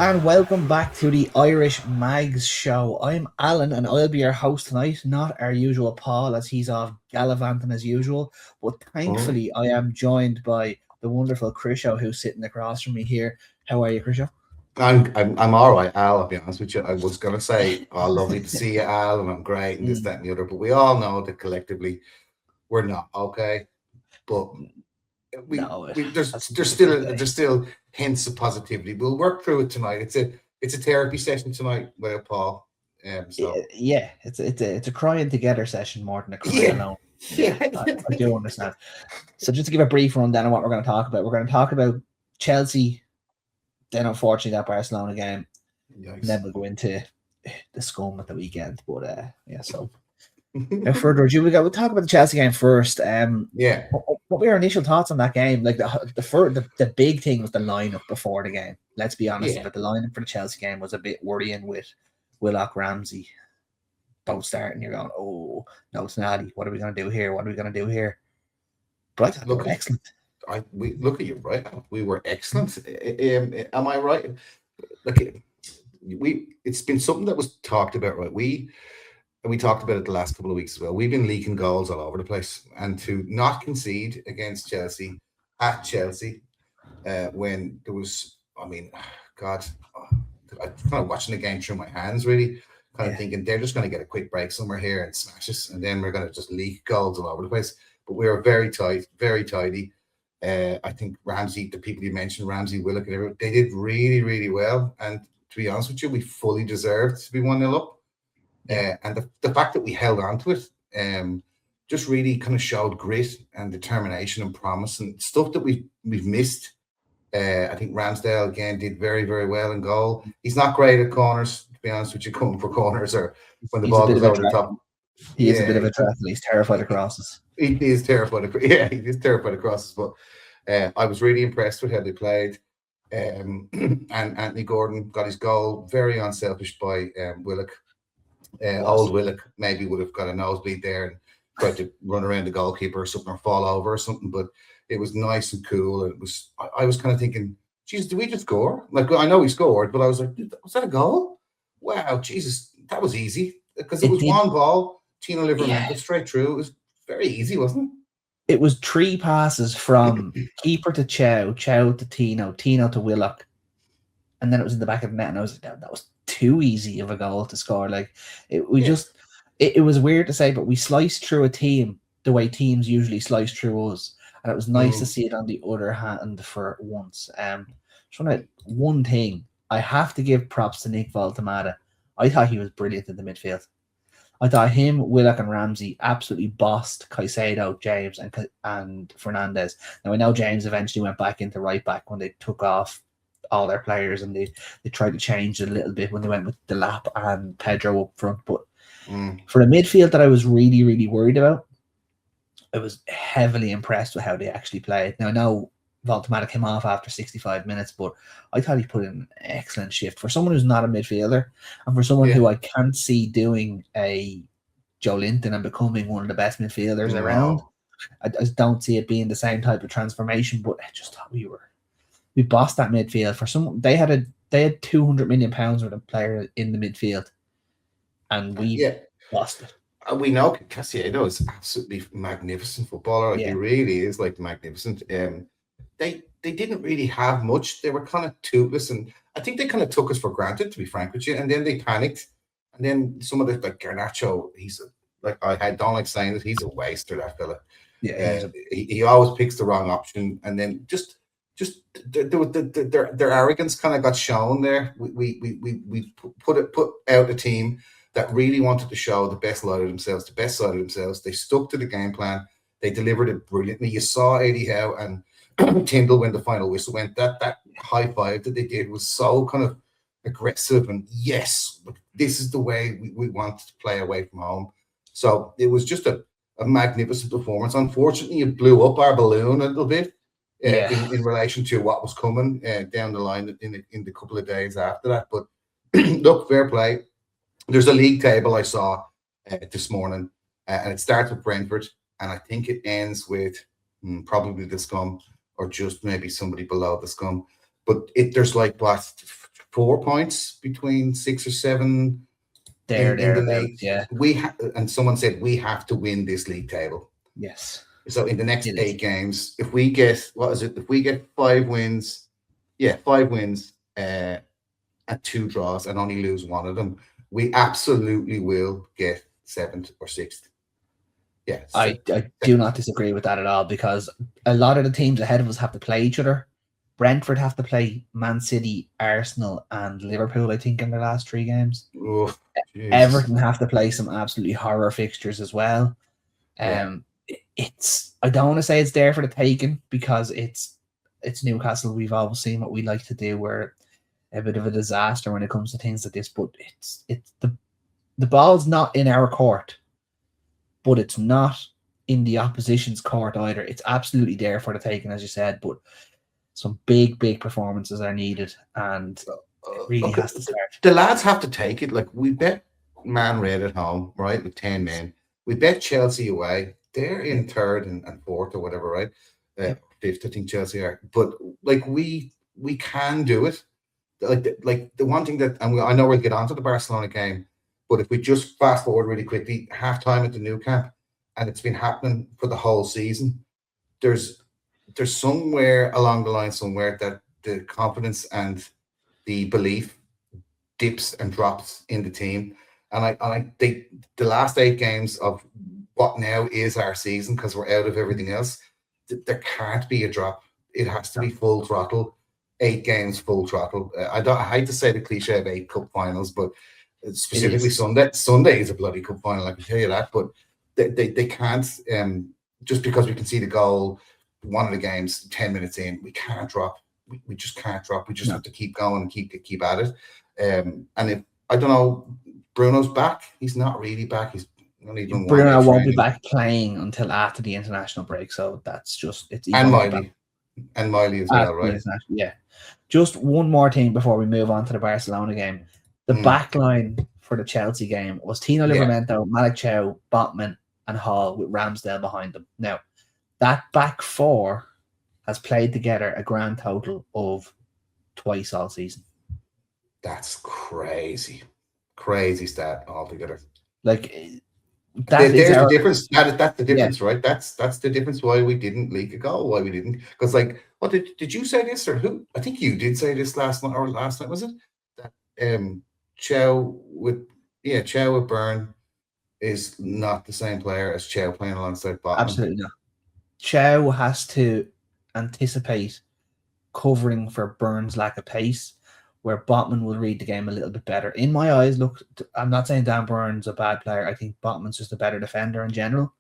and welcome back to the Irish Mags show. I'm Alan and I'll be your host tonight, not our usual Paul as he's off gallivanting as usual, but thankfully I am joined by the wonderful Krisho who's sitting across from me here. How are you, Krisho? I'm all right, Al. I'll be honest with you. I was gonna say, oh, lovely to see you, Al, and I'm great, and this, that, and the other. But we all know that collectively we're not okay. But there's still hints of positivity. We'll work through it tonight. It's a therapy session tonight with Paul. Yeah, it's a crying together session more than a crying alone. Yeah, I do understand. So just to give a brief rundown of what we're going to talk about, we're going to talk about Chelsea. Then unfortunately that Barcelona game. Yikes. And then we'll go into the scum at the weekend. But so no further ado, we'll talk about the Chelsea game first. What were your initial thoughts on that game? Like the big thing was the lineup before the game. Let's be honest, but the lineup for the Chelsea game was a bit worrying with Willock, Ramsey both starting. You're going, oh no, it's Natty. What are we going to do here? What are we going to do here? But I thought they were excellent. We look at you, right? We were excellent. Am I right? Like it's been something that was talked about, right? We talked about it the last couple of weeks as well. We've been leaking goals all over the place, and to not concede against Chelsea at Chelsea when there was, I'm kind of watching the game through my hands, really, kind of thinking they're just going to get a quick break somewhere here and smash us, and then we're going to just leak goals all over the place. But we were very tight, very tidy. I think Ramsey, the people you mentioned, Ramsey, Willock, and everyone, they did really, really well. And to be honest with you, we fully deserved to be 1-0 up. And the fact that we held on to it just really kind of showed grit and determination and promise and stuff that we've missed. I think Ramsdale, again, did very, very well in goal. He's not great at corners, to be honest with you, coming for corners or when the ball goes over the top. He is a bit of a threat. He's terrified of crosses. He is terrified of crosses. But I was really impressed with how they played. And Anthony Gordon got his goal, very unselfish by Willock. Old Willock maybe would have got a nosebleed there and tried to run around the goalkeeper or something or fall over or something. But it was nice and cool. And I was kind of thinking, Jesus, did we just score? Like, I know we scored, but I was like, was that a goal? Wow, Jesus, that was easy because it was one ball. Tino Livramento straight through. It was very easy, wasn't it? It was 3 passes from keeper to Chow to Tino to Willock, and then it was in the back of the net. And I was like, that was too easy of a goal to score. Like it was weird to say, but we sliced through a team the way teams usually slice through us, and it was nice to see it on the other hand for once. One thing I have to give props to Nick Voltemada. I thought he was brilliant in the midfield. I thought him, Willock, and Ramsey absolutely bossed Caicedo, James, and Fernandez. Now I know James eventually went back into right back when they took off all their players and they tried to change it a little bit when they went with Delap and Pedro up front. But for the midfield that I was really, really worried about, I was heavily impressed with how they actually played. Now I know Voltemada came off after 65 minutes, but I thought he put in an excellent shift for someone who's not a midfielder and for someone who I can't see doing a Joe Linton and becoming one of the best midfielders around. I just don't see it being the same type of transformation, but I just thought we bossed that midfield. For someone they had £200 million worth of player in the midfield, and we lost it. We know Caicedo is absolutely magnificent footballer. Like he really is like magnificent. They didn't really have much. They were kind of toothless, and I think they kind of took us for granted, to be frank with you. And then they panicked, and then some of the like Garnacho, I don't like saying that he's a waster. That fella, he always picks the wrong option, and then just their arrogance kind of got shown there. We put out a team that really wanted to show the best side of themselves. They stuck to the game plan. They delivered it brilliantly. You saw Eddie Howe and Tyndall when the final whistle went. That high five that they did was so kind of aggressive, and yes, this is the way we want to play away from home. So it was just a magnificent performance. Unfortunately, it blew up our balloon a little bit in relation to what was coming down the line in the couple of days after that. But look, fair play. There's a league table I saw this morning, and it starts with Brentford, and I think it ends with probably the Scum, or just maybe somebody below the Scum. But there's like 4 points between 6 or 7 in the league. Yeah. And someone said we have to win this league table. Yes. So in the next 8 games, if we get if we get 5 wins, 5 wins and 2 draws and only lose one of them, we absolutely will get 7th or 6th. Yeah, I do not disagree with that at all, because a lot of the teams ahead of us have to play each other. Brentford have to play Man City, Arsenal, and Liverpool, I think, in their last 3 games. Oh, Everton have to play some absolutely horror fixtures as well. It's, I don't want to say it's there for the taking, because it's Newcastle. We've always seen what we like to do. We're a bit of a disaster when it comes to things like this, but it's the ball's not in our court, but it's not in the opposition's court either. It's absolutely there for the taking, as you said, but some big performances are needed, and it really has to start. The lads have to take it. Like, we bet Man Red at home, right, with 10 men. We bet Chelsea away. They're in 3rd and 4th or whatever, right? 5th, I think Chelsea are. But like, we can do it. Like the one thing that, and I know we'll get onto the Barcelona game, but if we just fast forward really quickly, halftime at the Nou Camp, and it's been happening for the whole season. There's somewhere along the line somewhere that the confidence and the belief dips and drops in the team. And I think the last 8 games of what now is our season, because we're out of everything else, there can't be a drop. It has to be full throttle. 8 games, full throttle. I hate to say the cliche of 8 cup finals, but specifically Sunday is a bloody cup final, I can tell you that. But they can't, just because we can see the goal, one of the games 10 minutes in, we can't drop. We just can't drop. We just have to keep going and keep at it. And if, I don't know, Bruno's back. He's not really back. He's not even. Bruno won't be back playing until after the international break, so that's just it's. And Miley as well, right? Yeah. Just one more thing before we move on to the Barcelona game. The back line for the Chelsea game was Tino Livramento, Malik Chow, Botman, and Hall, with Ramsdale behind them. Now, that back 4 has played together a grand total of twice all season. That's crazy stat altogether. Like, there's the difference. That's the difference, right? That's the difference why we didn't leak a goal. Why we didn't? Because, like, what did you say this, or who? I think you did say this last night, was it? That Chow with Byrne is not the same player as Chow playing alongside Botman. Absolutely not. Chow has to anticipate covering for Byrne's lack of pace, where Botman will read the game a little bit better. In my eyes, look, I'm not saying Dan Byrne's a bad player. I think Botman's just a better defender in general.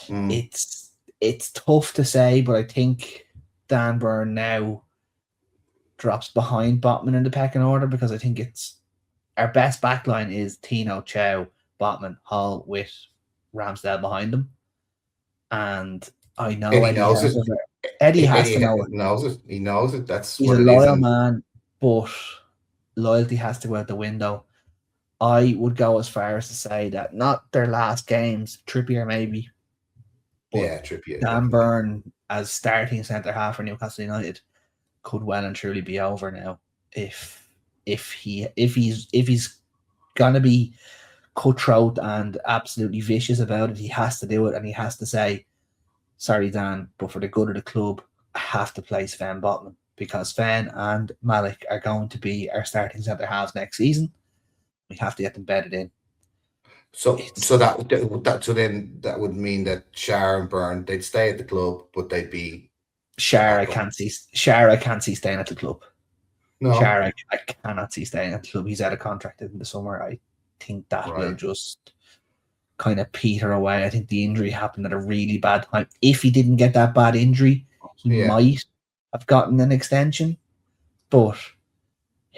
It's tough to say, but I think Dan Byrne now drops behind Botman in the pecking order, because I think it's our best backline is Tino, Chow, Botman, Hall, with Ramsdale behind them. And I know Eddie knows it. Eddie has to know it. He knows it. He's a loyal man, but loyalty has to go out the window. I would go as far as to say that not their last games, Trippier maybe, but Trippier. Dan Byrne as starting centre half for Newcastle United could well and truly be over now. If he's gonna be cutthroat and absolutely vicious about it, he has to do it, and he has to say, "Sorry, Dan, but for the good of the club, I have to play Sven Botman, because Sven and Malik are going to be our starting centre halves next season. We have to get them bedded in." So that would mean that Shar and Byrne, they'd stay at the club, but they'd be Shar. I can't see staying at the club. No, Shar, I cannot see staying at the club. He's out of contract in the summer. I think that will just kind of peter away. I think the injury happened at a really bad time. If he didn't get that bad injury, he might have gotten an extension. But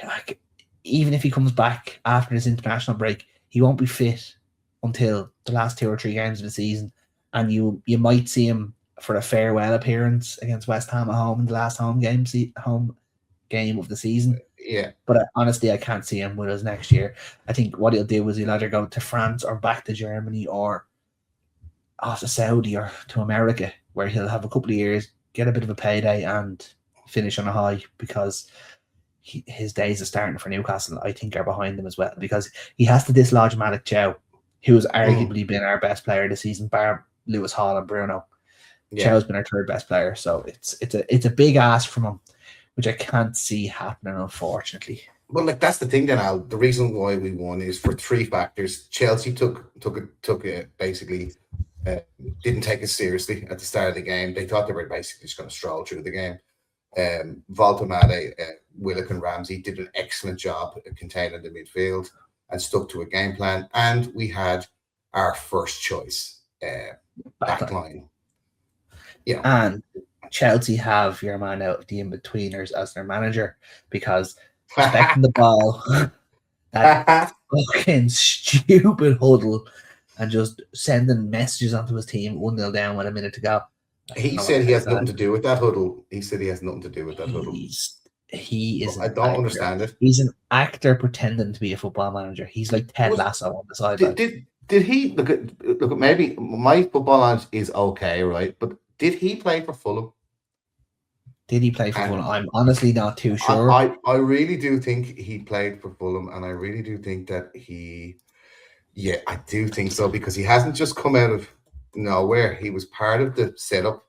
like, even if he comes back after this international break, he won't be fit until the last 2 or 3 games of the season, and you might see him for a farewell appearance against West Ham at home in the last home game of the season. But honestly, I can't see him with us next year. I think what he'll do is he'll either go to France or back to Germany or off to Saudi or to America, where he'll have a couple of years, get a bit of a payday, and finish on a high, because his days of starting for Newcastle, I think, are behind him as well, because he has to dislodge Malik Chow, who's arguably been our best player this season, bar Lewis Hall and Bruno. Chow's been our third best player, so it's a big ask from him, which I can't see happening, unfortunately. Well, like, that's the thing then, Al. The reason why we won is for 3 factors. Chelsea took it basically, didn't take it seriously at the start of the game. They thought they were basically just going to stroll through the game. Voltemade, Willock and Ramsey did an excellent job at containing the midfield and stuck to a game plan. And we had our first choice backline. Yeah. And Chelsea have your man out of the in-betweeners as their manager, because expecting the ball, that fucking stupid huddle, and just sending messages onto his team 1-0 down with a minute to go. He said he has nothing to do with that huddle. He said he has nothing to do with that huddle. He is. I don't understand it. He's an actor pretending to be a football manager. He's like Ted Lasso on the sideline. Did he look at maybe my football knowledge is okay, right? But did he play for Fulham? Did he play for Fulham? I'm honestly not too sure. I really do think he played for Fulham, and I really do think that I do think so, because he hasn't just come out of nowhere. He was part of the setup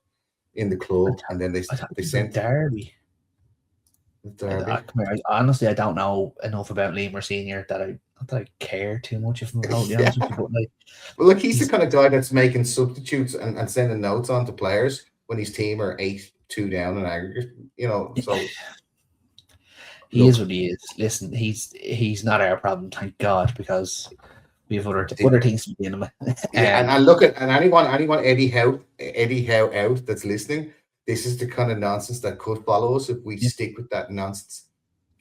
in the club, and then they sent Derby. Honestly, I don't know enough about Lemur Senior that I care too much, if I'm totally honest with you. But well, he's the kind of guy that's making substitutes and sending notes on to players when his team are 8-2 down in aggregate. So he is what he is. Listen, he's not our problem, thank God, because we have other things to be dealing with. And look at anyone Eddie Howe out that's listening. This is the kind of nonsense that could follow us if we stick with that nonsense.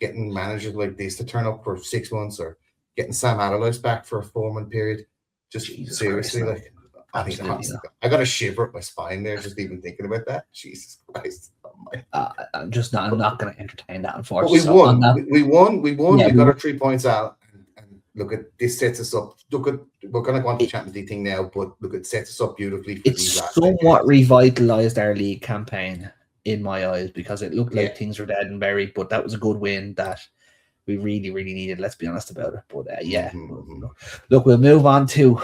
Getting managers like this to turn up for 6 months, or getting Sam Allardyce back for a 4-month period. Just Jesus seriously, Christ, I got a shiver up my spine there just even thinking about that. Jesus Christ! I'm not going to entertain that. Unfortunately, but we won. Yeah, we got our 3 points out. And look at this, sets us up. We're going to go on to the Champions League thing now, but look, it sets us up beautifully. It's somewhat revitalized our league campaign in my eyes, because it looked like things were dead and buried, but that was a good win that we really, really needed. Let's be honest about it. But look, we'll move on to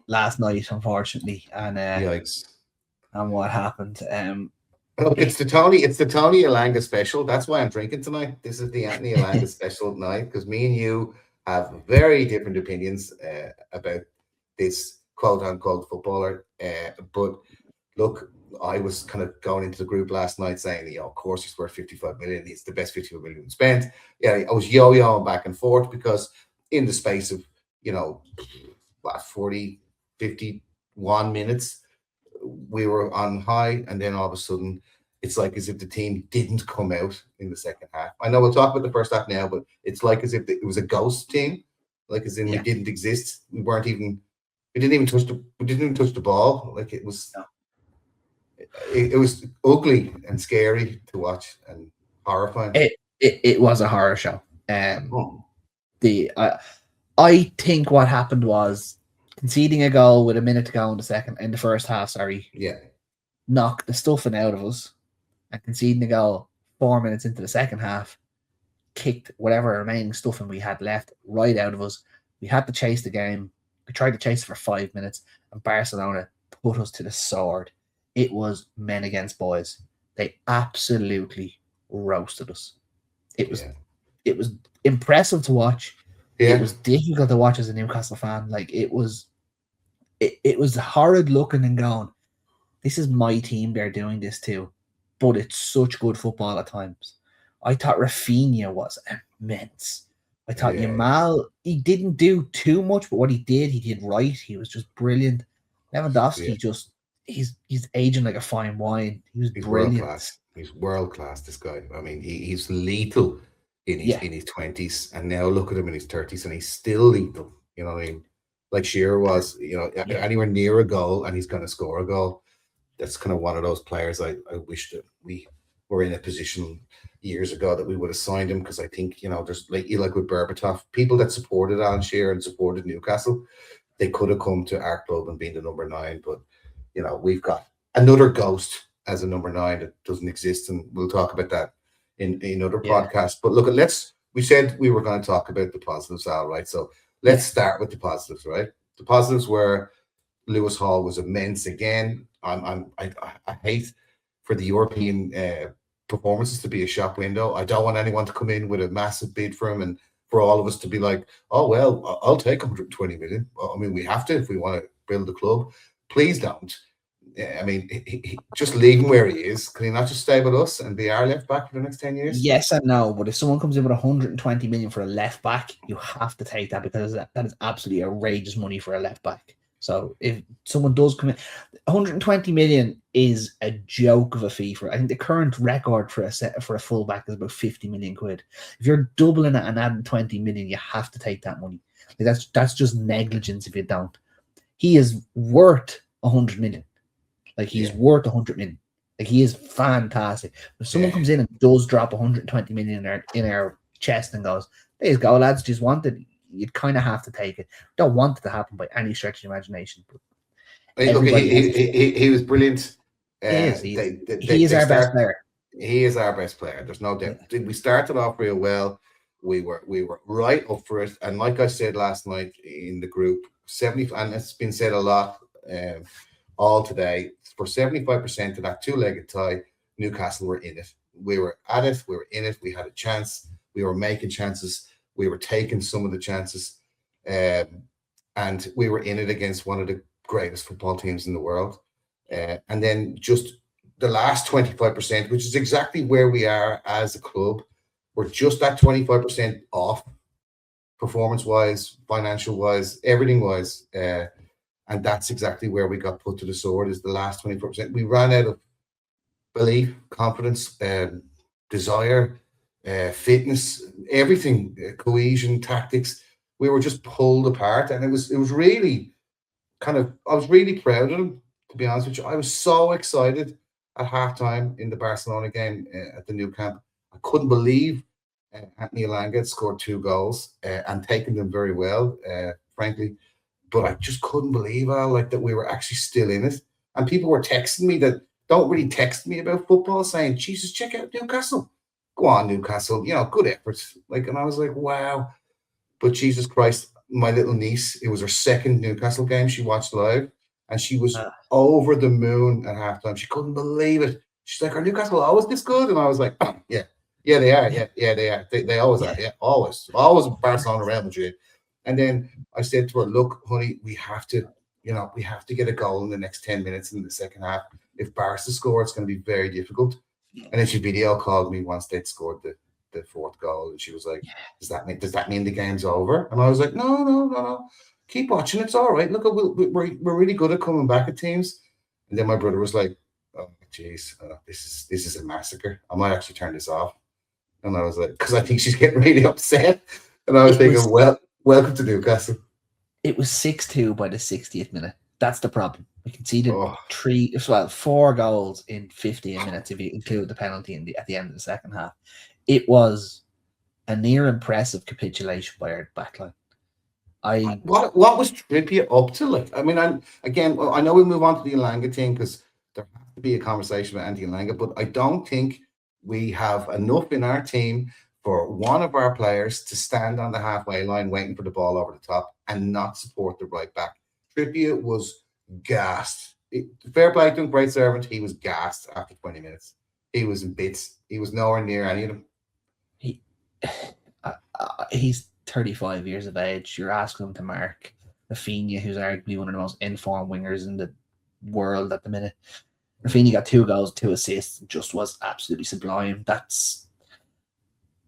last night, unfortunately, and yikes, and what happened. Look, it's the Tony Alanga special. That's why I'm drinking tonight. This is the Anthony Alanga special night, because me and you have very different opinions about this quote-unquote footballer. But look, I was kind of going into the group last night saying, of course he's worth 55 million. It's the best 55 million spent. Yeah, I was yo-yoing back and forth, because in the space of 40, 51 minutes, we were on high, and then all of a sudden it's like as if the team didn't come out in the second half. I know we'll talk about the first half now, but it's like as if it was a ghost team, like as in we didn't exist. We didn't even touch the ball. Like it was ugly and scary to watch and horrifying. It was a horror show. I think what happened was conceding a goal with a minute to go in the first half. Knocked the stuffing out of us, and conceding a goal 4 minutes into the second half kicked whatever remaining stuffing we had left right out of us. We had to chase the game. We tried to chase it for 5 minutes, and Barcelona put us to the sword. It was men against boys. They absolutely roasted us. It was impressive to watch. It was difficult to watch as a Newcastle fan. Like it was horrid looking and going, this is my team they're doing this to, but it's such good football at times. I thought Rafinha was immense. I thought Yamal, he didn't do too much, but what he did right. He was just brilliant. Lewandowski he's aging like a fine wine. He's brilliant. World-class. He's world-class, this guy. I mean, he's lethal in his 20s, and now look at him in his 30s, and he's still lethal. You know what I mean? Like Shearer was, anywhere near a goal, and he's going to score a goal. That's kind of one of those players I wish that we were in a position years ago that we would have signed him, because I think, there's like with Berbatov, people that supported Alan Shearer and supported Newcastle, they could have come to our club and been the number 9, but we've got another ghost as a number 9 that doesn't exist, and we'll talk about that in other Yeah. podcasts. But look, we said we were going to talk about the positives, Al, right? So let's start with the positives, right? The positives were Lewis Hall was immense again. I hate for the European performances to be a shop window. I don't want anyone to come in with a massive bid for him and for all of us to be like, oh, well, I'll take 120 million. I mean, we have to if we want to build a club. Please don't. I mean, just leave him where he is. Can he not just stay with us and be our left back for the next 10 years? Yes and no, but if someone comes in with 120 million for a left back, you have to take that because that is absolutely outrageous money for a left back. So if someone does come in, 120 million is a joke of a fee for. I think the current record for a fullback is about 50 million quid. If you're doubling it and adding 20 million, you have to take that money. Like that's just negligence if you don't. He is worth 100 million. Like he's worth 100 million. Like he is fantastic. If someone comes in and does drop 120 million in our chest and goes, "There you go, lads, just want it," you'd kind of have to take it. Don't want it to happen by any stretch of imagination. But look, he was brilliant. He is our best player. He is our best player. There's no doubt. We started off real well. We were right up for it. And like I said last night in the group, 70, and it's been said a lot all today, for 75% of that two-legged tie, Newcastle were in it. We were at it. We were in it. We had a chance. We were making chances. We were taking some of the chances. And we were in it against one of the greatest football teams in the world. And then just the last 25%, which is exactly where we are as a club, we're just at 25% off, performance-wise, financial-wise, everything-wise. And that's exactly where we got put to the sword, is the last 24%. We ran out of belief, confidence, desire, fitness, everything, cohesion, tactics. We were just pulled apart. And it was really I was really proud of them, to be honest with you. I was so excited at halftime in the Barcelona game at the Nou Camp. I couldn't believe Anthony Elanga had scored 2 goals and taken them very well, frankly. But I just couldn't believe, that we were actually still in it. And people were texting me that don't really text me about football, saying, Jesus, check out Newcastle. Go on, Newcastle. Good effort. And I was like, wow. But Jesus Christ, my little niece, it was her second Newcastle game she watched live, and she was over the moon at halftime. She couldn't believe it. She's like, are Newcastle always this good? And I was like, oh, yeah, they are. Yeah, they are. They always are. Yeah, always Barcelona, Real Madrid. And then I said to her, look, honey, we have to get a goal in the next 10 minutes in the second half. If Barca score, it's going to be very difficult. And then she video called me once they'd scored the 4th goal, and she was like, does that mean the game's over? And I was like, no, keep watching, it's all right. Look, we're really good at coming back at teams. And then my brother was like, oh geez, this is a massacre. I might actually turn this off. And I was like, because I think she's getting really upset. And I was thinking, welcome to Newcastle. It was 6-2 by the 60th minute. That's the problem. We conceded 4 goals in 15 minutes if you include the penalty at the end of the second half. It was a near impressive capitulation by our backline. What was Trippier up to? Like, I mean, I know we move on to the Elanga thing because there has to be a conversation about Andy Elanga, but I don't think we have enough in our team for one of our players to stand on the halfway line waiting for the ball over the top and not support the right back. Trippier was gassed. Fair play to him, great servant. He was gassed after 20 minutes. He was in bits. He was nowhere near any of them. He's 35 years of age. You're asking him to mark Rafinha, who's arguably one of the most informed wingers in the world at the minute. Rafinha got 2 goals, 2 assists, just was absolutely sublime. That's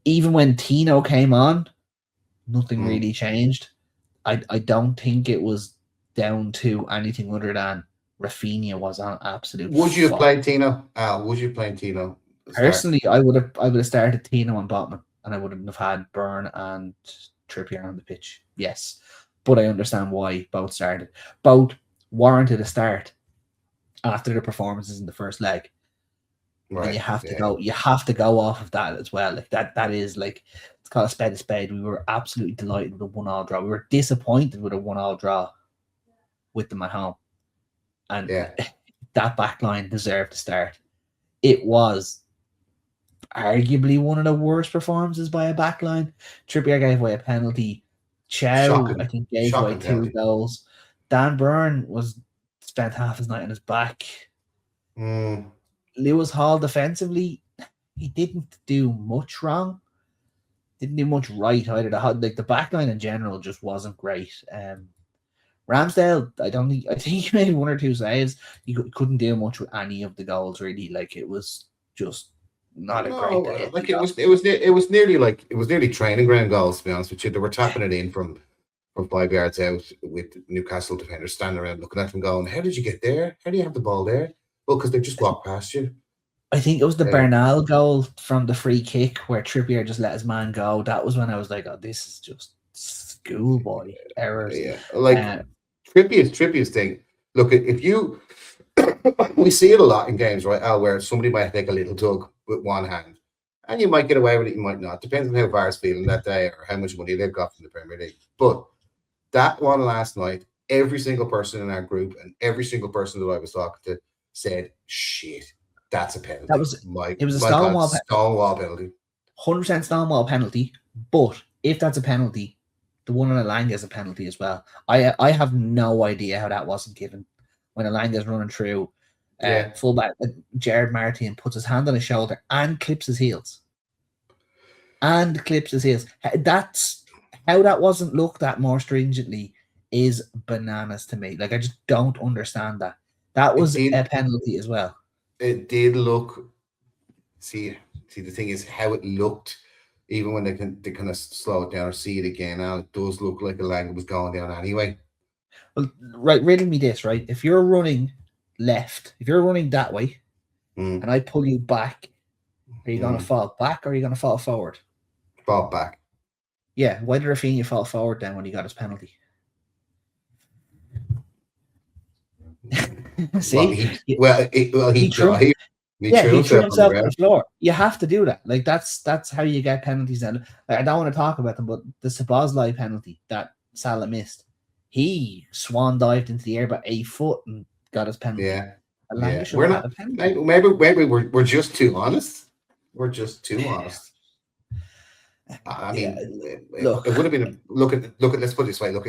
even when Tino came on, nothing really changed. I don't think it was down to anything other than Rafinha was on absolute. Would you have played Tino? Al, would you play Tino? Personally, I would have started Tino and Botman, and I wouldn't have had Byrne and Trippier on the pitch. Yes, but I understand why both started. Both warranted a start after the performances in the first leg. Right. And you have to go. You have to go off of that as well. Like that is like, it's called a spade a spade. We were absolutely delighted with a 1-1 draw. We were disappointed with a 1-1 draw with them at home, and that back line deserved to start. It was arguably one of the worst performances by a backline. Trippier gave away a penalty. Chow, I think, gave away Shocking 2 penalty. goals. Dan Burn spent half his night on his back. Lewis Hall defensively, he didn't do much wrong. Didn't do much right either. The backline in general just wasn't great. Ramsdale, I think he made 1 or 2 saves. He couldn't do much with any of the goals really. Like, it was just not a great day. Like it was nearly training ground goals, to be honest with you. They were tapping it in from 5 yards out with Newcastle defenders standing around looking at them going, how did you get there? How do you have the ball there? Well, because they just walked past you. I think it was the Bernal goal from the free kick where Trippier just let his man go. That was when I was like, oh, this is just schoolboy errors. Yeah, like Trippier's thing. Look, if you we see it a lot in games, right, Al, where somebody might take a little tug with one hand, and you might get away with it, you might not. Depends on how VAR's feeling that day or how much money they've got from the Premier League. But that one last night, every single person in our group and every single person that I was talking to said, "Shit, that's a penalty." It was a Stonewall penalty. 100% Stonewall penalty. But if that's a penalty, the one on Elanga is a penalty as well. I have no idea how that wasn't given. When Elanga's running through, fullback Jared Martin puts his hand on his shoulder and clips his heels. That's how that wasn't looked at more stringently is bananas to me. Like, I just don't understand that. That was a penalty as well. It did look. See, the thing is how it looked. Even when they kind of slow it down or see it again, now it does look like Elanga was going down anyway. Well, right, riddle me this, right? If you're running left, if you're running that way, and I pull you back, are you going to fall back or are you going to fall forward? Fall back. Yeah, why did Rafinha fall forward then when he got his penalty? See? He threw himself to the floor. You have to do that. Like, that's how you get penalties. And like, I don't want to talk about them, but the Szoboszlai penalty that Salah missed, he swan dived into the air about 8 foot and got his penalty. Yeah. We're not. Maybe we're just too honest. We're just too honest. I mean, it would have been look at. Let's put it this way. Look,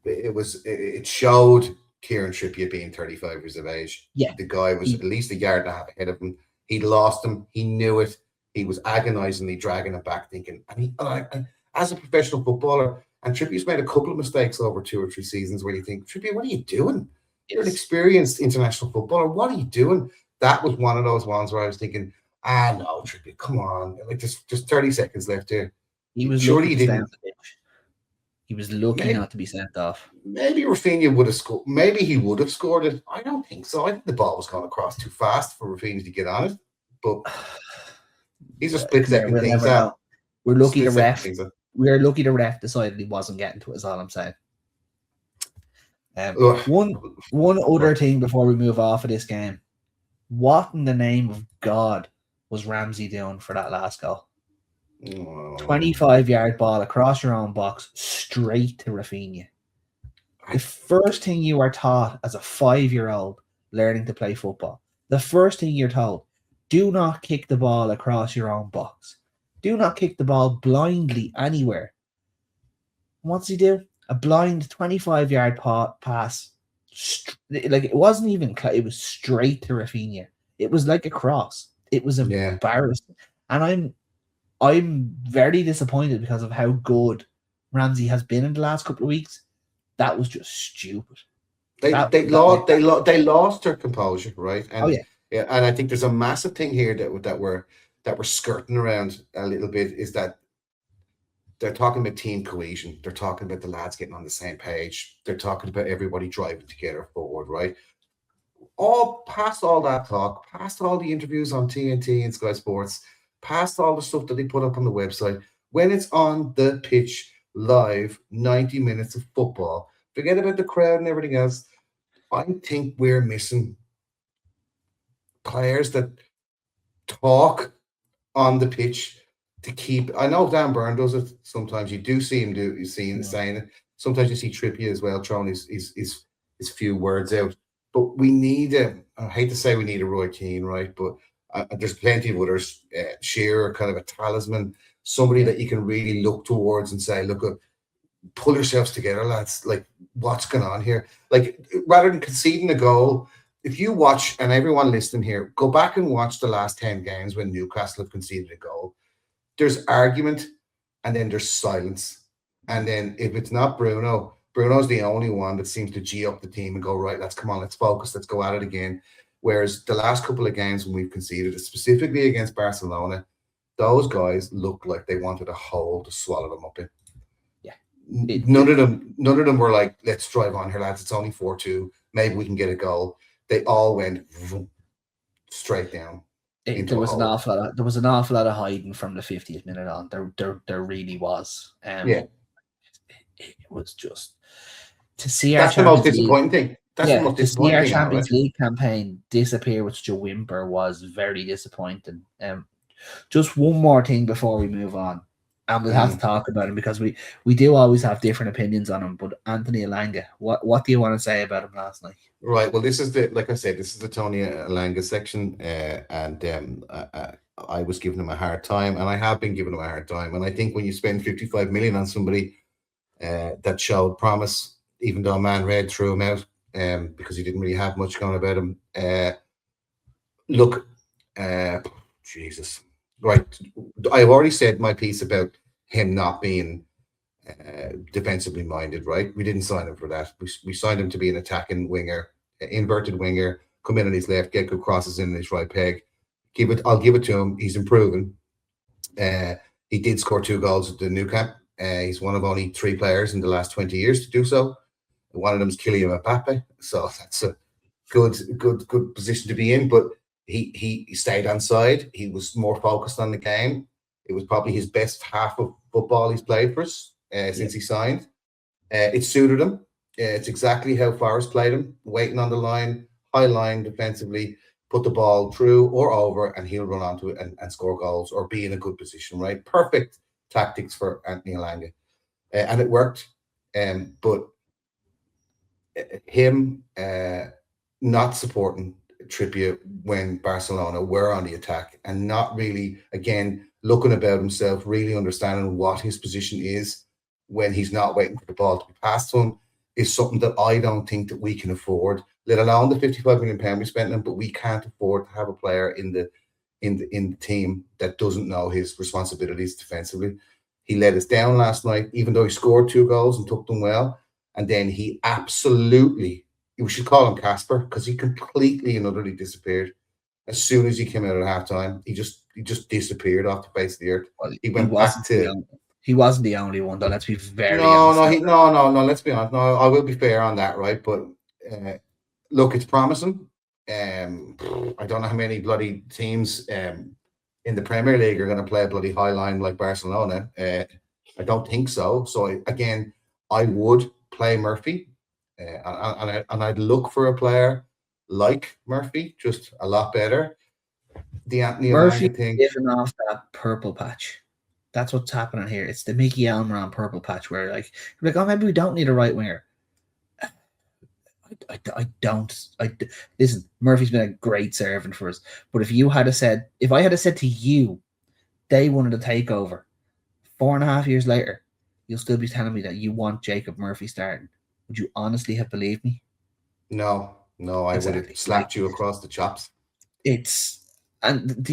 it showed Kieran Trippier being 35 years of age. Yeah, the guy was at least a yard and a half ahead of him. He'd lost him. He knew it. He was agonizingly dragging it back, thinking. And as a professional footballer, and Trippier's made a couple of mistakes over 2 or 3 seasons where you think, Trippier, what are you doing? You're an experienced international footballer. What are you doing? That was one of those ones where I was thinking, no, Trippier, come on. Like, just 30 seconds left here. He was surely didn't. He was lucky not to be sent off. Maybe Rafinha would have scored. Maybe he would have scored it. I don't think so. I think the ball was going across too fast for Rafinha to get on it. But these are split-second things. We're lucky the ref. We're lucky the ref decided he wasn't getting to it, is all I'm saying. One other thing before we move off of this game. What in the name of God was Ramsey doing for that last goal? 25-yard ball across your own box, straight to Rafinha. The first thing you are taught as a 5-year-old learning to play football, the first thing you're told, do not kick the ball across your own box. Do not kick the ball blindly anywhere. What's he do? A blind 25-yard pass. Like, it wasn't even, it was straight to Rafinha. It was like a cross. It was embarrassing. And I'm very disappointed because of how good Ramsey has been in the last couple of weeks. That was just stupid. They lost their composure, right? And, and I think there's a massive thing here that we're skirting around a little bit, is that they're talking about team cohesion. They're talking about the lads getting on the same page. They're talking about everybody driving together forward, right? Past all that talk, past all the interviews on TNT and Sky Sports, past all the stuff that they put up on the website, when it's on the pitch live, 90 minutes of football, forget about the crowd and everything else. I think we're missing players that talk on the pitch to keep. I know Dan Burn does it sometimes. You do see him saying it. Sometimes you see Trippier as well throwing his few words out. But we need I hate to say we need a Roy Keane, right? But There's plenty of others. Shearer, kind of a talisman, somebody that you can really look towards and say, look, pull yourselves together, lads. Like, what's going on here? Like, rather than conceding a goal, if you watch, and everyone listening here, go back and watch the last 10 games when Newcastle have conceded a goal. There's argument, and then there's silence. And then if it's not Bruno's the only one that seems to G up the team and go, right, let's focus, let's go at it again. Whereas the last couple of games when we've conceded, specifically against Barcelona, those guys looked like they wanted a hole to swallow them up in. Yeah. None of them were like, let's drive on here, lads. It's only 4-2. Maybe we can get a goal. They all went straight down. There was an awful lot of hiding from the 50th minute on. There really was. It was just to see that's the most disappointing thing. That's the most disappointing thing. To see our Champions League campaign disappear with such a whimper was very disappointing. Just one more thing before we move on, and we'll have to talk about him because we do always have different opinions on him. But Anthony Elanga, what do you want to say about him last night? Right. Well, this is the Tony Elanga section, and I was giving him a hard time, and I have been giving him a hard time. And I think when you spend 55 million on somebody that showed promise, even though Man Red threw him out because he didn't really have much going about him. Jesus. Right. I've already said my piece about him not being defensively minded, right? We didn't sign him for that. We signed him to be an attacking winger, inverted winger, come in on his left, get good crosses in his right peg. I'll give it to him. He's improving. He did score 2 goals at the Nou Camp. He's one of only 3 players in the last 20 years to do so. One of them is Kylian Mbappe, so that's a good position to be in. But he stayed on side. He was more focused on the game. It was probably his best half of football he's played for us since he signed. It suited him. It's exactly how Forrest played him, waiting on the line, high line defensively, put the ball through or over, and he'll run onto it and score goals or be in a good position, right? Perfect tactics for Anthony Elanga. And it worked. But him not supporting Trippier when Barcelona were on the attack and not really, again, looking about himself, really understanding what his position is when he's not waiting for the ball to be passed to him is something that I don't think that we can afford, let alone the £55 million we spent on, but we can't afford to have a player in the team that doesn't know his responsibilities defensively. He let us down last night, even though he scored 2 goals and took them well. And then he absolutely, we should call him Casper, because he completely and utterly disappeared. As soon as he came out at halftime, he just disappeared off the face of the earth. Well, he went back to... He wasn't the only one, though. Let's be very honest. No, let's be honest. No, I will be fair on that, right? But look, it's promising. I don't know how many bloody teams in the Premier League are going to play a bloody high line like Barcelona. I don't think so. So, I would play Murphy. And I'd look for a player like Murphy, just a lot better. The Anthony Murphy thing, giving off that purple patch. That's what's happening here. It's the Mickey Almiron purple patch where like oh, maybe we don't need a right winger. I don't. Listen, Murphy's been a great servant for us. But if I had said to you, day one of the takeover, 4.5 years later, you'll still be telling me that you want Jacob Murphy starting. Would you honestly have believed me? No, I exactly. Would have slapped you across the chops. I want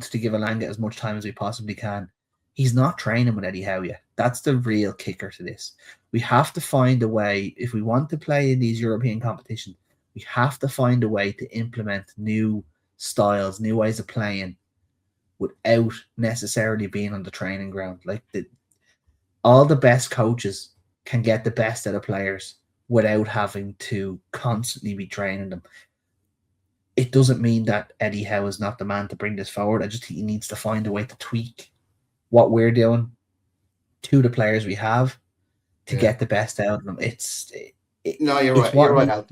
to give Elanga as much time as we possibly can. He's not training with Eddie Howe yet. That's the real kicker to this. We have to find a way, if we want to play in these European competitions, we have to find a way to implement new styles, new ways of playing without necessarily being on the training ground. Like all the best coaches can get the best out of players without having to constantly be training them. It doesn't mean that Eddie Howe is not the man to bring this forward. I just think he needs to find a way to tweak what we're doing to the players we have to get the best out of them. You're right. You're right.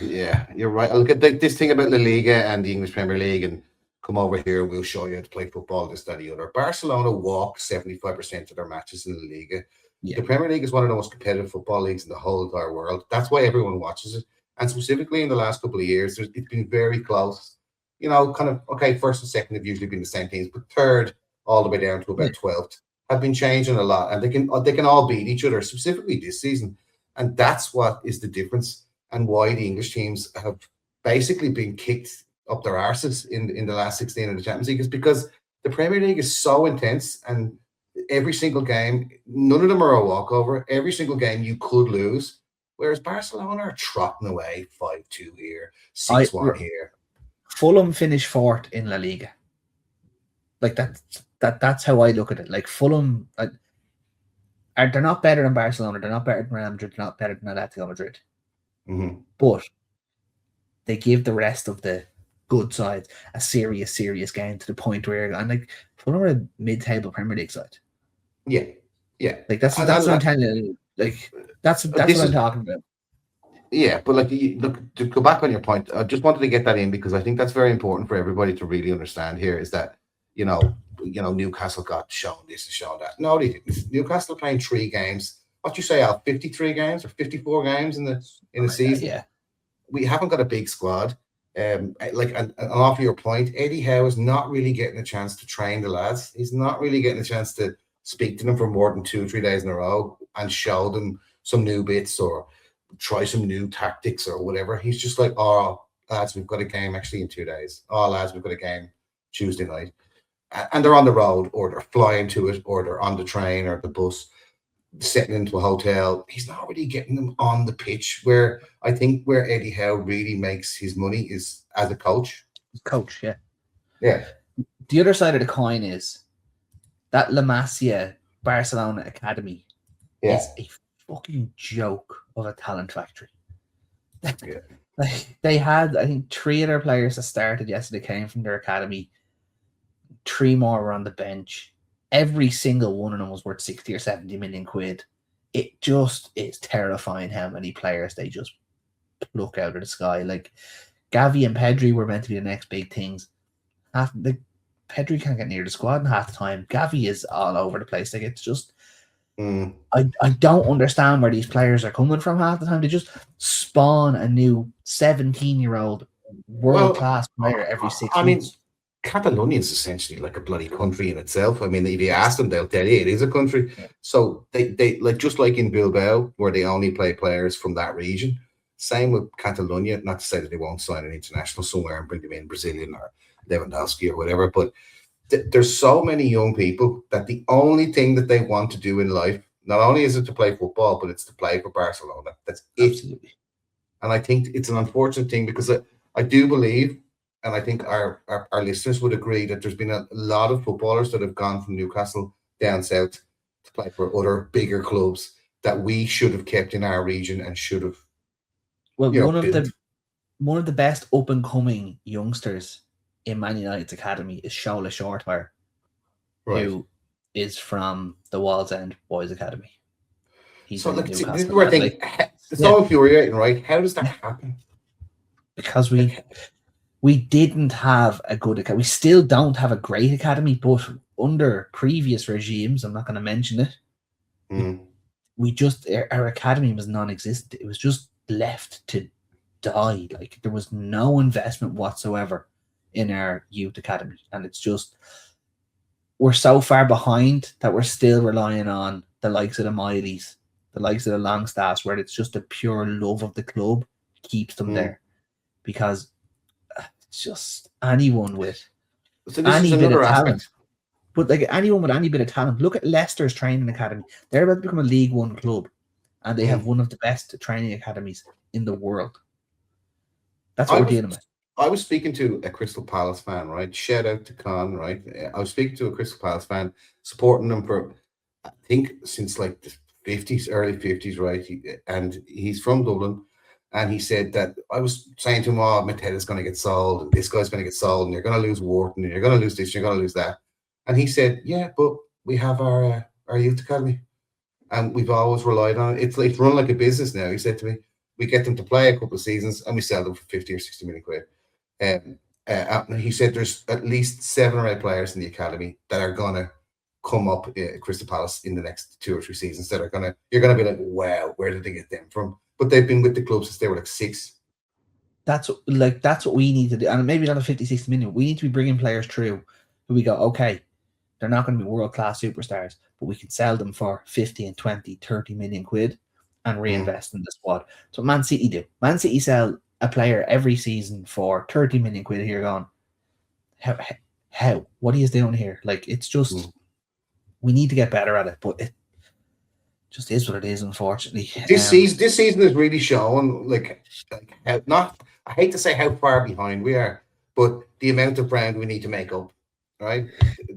Yeah, you're right. Look at this thing about La Liga and the English Premier League and come over here, we'll show you how to play football, this, that, the other. Barcelona walk 75% of their matches in La Liga. Yeah. The Premier League is one of the most competitive football leagues in the whole entire world. That's why everyone watches it. And specifically in the last couple of years, it's been very close. You know, kind of, okay, first and second have usually been the same teams, but third all the way down to about 12th have been changing a lot, and they can all beat each other, specifically this season. And that's what is the difference, and why the English teams have basically been kicked up their arses in the last 16 of the Champions League, is because the Premier League is so intense, and every single game, none of them are a walkover. Every single game you could lose, whereas Barcelona are trotting away 5-2 here, 6-1 here. Fulham finished fourth in La Liga. Like that's how I look at it. Like Fulham, they're not better than Barcelona. They're not better than Real Madrid. They're not better than Atletico Madrid. Mm-hmm. But they give the rest of the good sides a serious game, to the point where, and like, Fulham are a mid-table Premier League side. Yeah. Like that's what I'm telling you. Like that's what I'm talking about. Yeah, but like, look, to go back on your point, I just wanted to get that in, because I think that's very important for everybody to really understand here, is that, you know, Newcastle got shown this and shown that. No, they didn't. Newcastle playing 3 games. What you say, Al? 53 games or 54 games in the season? Yeah. We haven't got a big squad. And off your point, Eddie Howe is not really getting a chance to train the lads. He's not really getting a chance to speak to them for more than 2 or 3 days in a row and show them some new bits or try some new tactics or whatever. He's just like, oh, lads, we've got a game actually in 2 days. Oh, lads, we've got a game Tuesday night. And they're on the road, or they're flying to it, or they're on the train or the bus, setting into a hotel. He's not really getting them on the pitch, where I think where Eddie Howe really makes his money is as a coach. Yeah. Yeah. The other side of the coin is that La Masia Barcelona Academy is a fucking joke of a talent factory. Yeah. Like, they had, I think, 3 other players that started yesterday came from their academy. 3 more were on the bench. Every single one of them was worth 60 or 70 million quid. It just is terrifying how many players they just pluck out of the sky. Like, Gavi and Pedri were meant to be the next big things. Pedri can't get near the squad in half the time. Gavi is all over the place. Like, it's just, I don't understand where these players are coming from half the time. They just spawn a new 17-year-old world-class player every 6 months. Catalonia is essentially like a bloody country in itself. I mean, if you ask them, they'll tell you it is a country. Yeah. So they like, just like in Bilbao, where they only play players from that region. Same with Catalonia. Not to say that they won't sign an international somewhere and bring them in, Brazilian or Lewandowski or whatever, but there's so many young people that the only thing that they want to do in life, not only is it to play football, but it's to play for Barcelona. That's it. Absolutely. And I think it's an unfortunate thing, because I do believe, and I think our listeners would agree, that there's been a lot of footballers that have gone from Newcastle down south to play for other bigger clubs that we should have kept in our region and should have. Well, one of the best up and coming youngsters in Man United's academy is Shola Shortwire, who is from the Wall's End Boys Academy. He's so look, this is where I think it's so infuriating, right? How does that happen? Because we didn't have a good academy. We still don't have a great academy, but under previous regimes, I'm not going to mention it, we just, our academy was non-existent. It was just left to die. Like, there was no investment whatsoever in our youth academy. And it's just, we're so far behind that we're still relying on the likes of the Mileys, the likes of the Longstaffs, where it's just a pure love of the club keeps them there. Because it's just anyone with any bit of talent. But like, anyone with any bit of talent, look at Leicester's training academy. They're about to become a League One club, and they have one of the best training academies in the world. That's what we're dealing with. I was speaking to a Crystal Palace fan, right? Shout out to Con, right? I was speaking to a Crystal Palace fan, supporting them for, I think, since like the 50s, early 50s, right? And he's from Dublin. And he said that, I was saying to him, oh, Mateda's going to get sold, and this guy's going to get sold, and you're going to lose Wharton, and you're going to lose this, and you're going to lose that. And he said, yeah, but we have our youth academy, and we've always relied on it. It's run like a business now. He said to me, we get them to play a couple of seasons, and we sell them for 50 or 60 million quid. He said there's at least 7 or 8 players in the academy that are going to come up at Crystal Palace in the next 2 or 3 seasons that are you're going to be like, wow, where did they get them from? But they've been with the club since they were like 6. that's what we need to do. And maybe not a 50, 60 million. We need to be bringing players through who we go, okay, they're not going to be world-class superstars, but we can sell them for 50 and 20, 30 million quid and reinvest in the squad. So Man City do. Man City sell a player every season for 30 million quid here going, how? What are you doing here? Like, it's just, we need to get better at it, but it just is what it is, unfortunately. This season is really showing, like how, not, I hate to say how far behind we are, but the amount of ground we need to make up, right?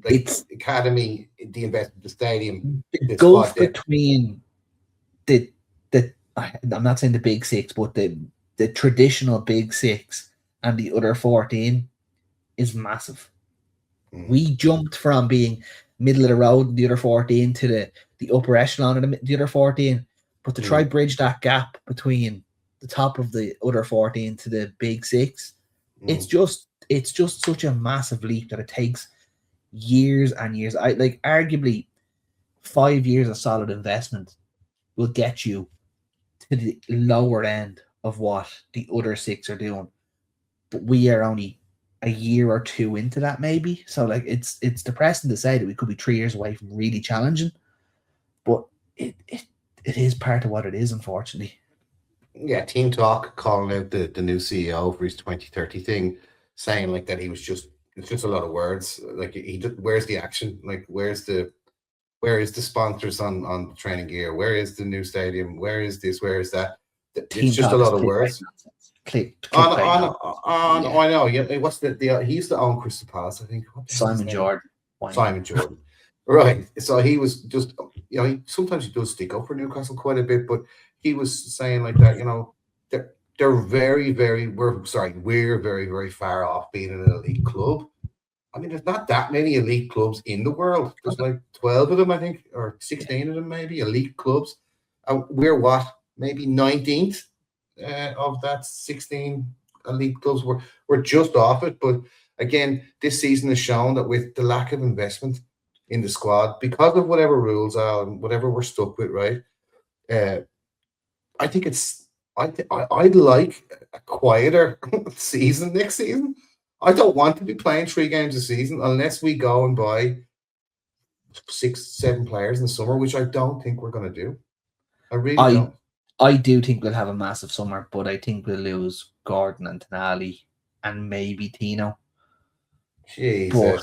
Like, it's academy, the investment, the stadium, the gulf between the I'm not saying the big six, but the traditional big six and the other 14 is massive. We jumped from being middle of the road, the other 14, to the upper echelon of the other 14. But to try bridge that gap between the top of the other 14 to the big six, it's just such a massive leap that it takes years and years. Arguably 5 years of solid investment will get you to the lower end of what the other six are doing. But we are only a year or two into that, maybe. So like it's depressing to say that we could be 3 years away from really challenging, but it is part of what it is, unfortunately. Yeah, Team Talk calling out the new CEO for his 2030 thing, saying like that it's just a lot of words. Like, where's the action? Like, where is the sponsors on training gear? Where is the new stadium? Where is this? Where is that? It's just a lot of words. I know. Yeah, what's he used to own Crystal Palace, I think. Simon Jordan. Simon Jordan. Right. So he was just, sometimes he does stick up for Newcastle quite a bit, but he was saying like that, they're very, very, we're very, very far off being an elite club. I mean, there's not that many elite clubs in the world. There's like 12 of them, I think, or 16 of them, maybe, elite clubs. We're what? Maybe 19th of that 16 elite clubs. We're just off it. But again, this season has shown that with the lack of investment in the squad, because of whatever rules are and whatever we're stuck with, right? I think I'd like a quieter season next season. I don't want to be playing 3 games a season unless we go and buy 6, 7 players in the summer, which I don't think we're going to do. I really don't. I do think we'll have a massive summer, but I think we'll lose Gordon and Tonali and maybe Tino. Jesus. But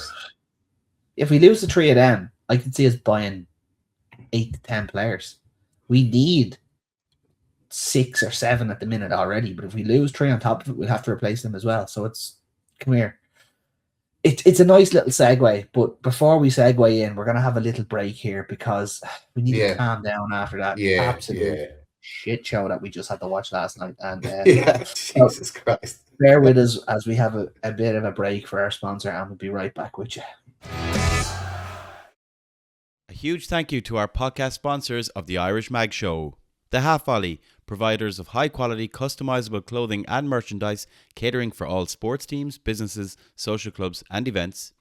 if we lose the 3 of them, I can see us buying 8 to 10 players. We need 6 or 7 at the minute already, but if we lose 3 on top of it, we'll have to replace them as well. So come here. It's a nice little segue, but before we segue in, we're going to have a little break here because we need to calm down after that absolute shit show that we just had to watch last night. And Jesus Christ. Bear with us as we have a bit of a break for our sponsor, and we'll be right back with you. A huge thank you to our podcast sponsors of the Irish Mag Show. The Half Volley, providers of high-quality, customizable clothing and merchandise, catering for all sports teams, businesses, social clubs and events.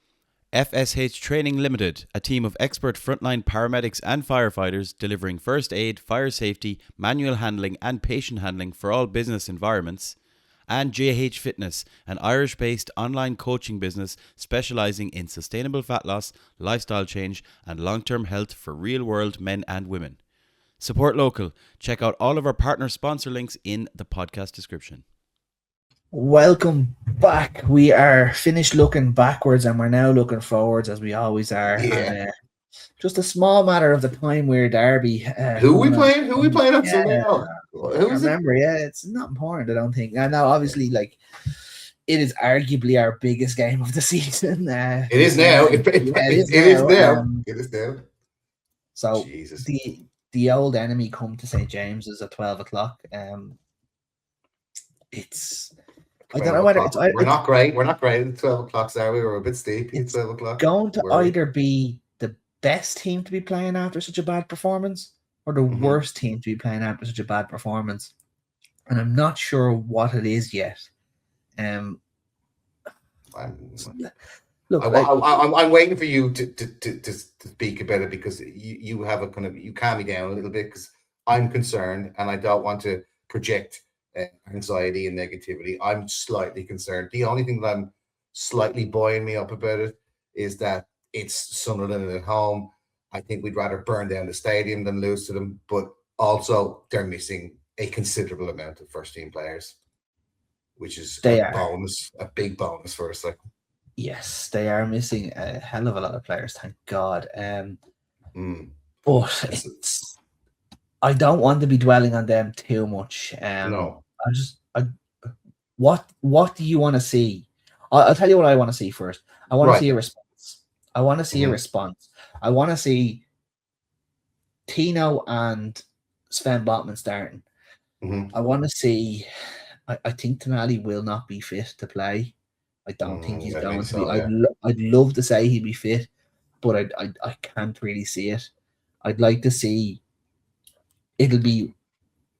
FSH Training Limited, a team of expert frontline paramedics and firefighters delivering first aid, fire safety, manual handling and patient handling for all business environments. And JH Fitness, an Irish-based online coaching business specialising in sustainable fat loss, lifestyle change and long-term health for real-world men and women. Support local. Check out all of our partner sponsor links in the podcast description. Welcome back. We are finished looking backwards and we're now looking forwards, as we always are. Yeah. And, just a small matter of the time where Derby. Who we playing on Sunday? Remember, it's not important, I don't think. Now, obviously, like, it is arguably our biggest game of the season. It is now. It is now. So Jesus. The old enemy come to St. James's at 12 o'clock. It's I don't know whether it's we're not great. We're not great at 12 o'clock, are we? We're a bit steep at 12 o'clock. Going to either be the best team to be playing after such a bad performance or the worst team to be playing after such a bad performance. And I'm not sure what it is yet. Look, I'm waiting for you to speak about it because you have a kind of, you calm me down a little bit because I'm concerned and I don't want to project anxiety and negativity. I'm slightly concerned. The only thing that I'm slightly buoying me up about it is that it's Sunderland at home. I think we'd rather burn down the stadium than lose to them, but also they're missing a considerable amount of first-team players, which is bonus, a big bonus for us. Like, yes, they are missing a hell of a lot of players, thank God. But I don't want to be dwelling on them too much. No. What do you want to see? I'll tell you what I want to see first. I want to see a response. I want to see a response. I want to see Tino and Sven Botman starting. I want to see. I think Tonali will not be fit to play. I don't think he's going to be. Yeah. I'd love to say he'd be fit, but I can't really see it. I'd like to see. It'll be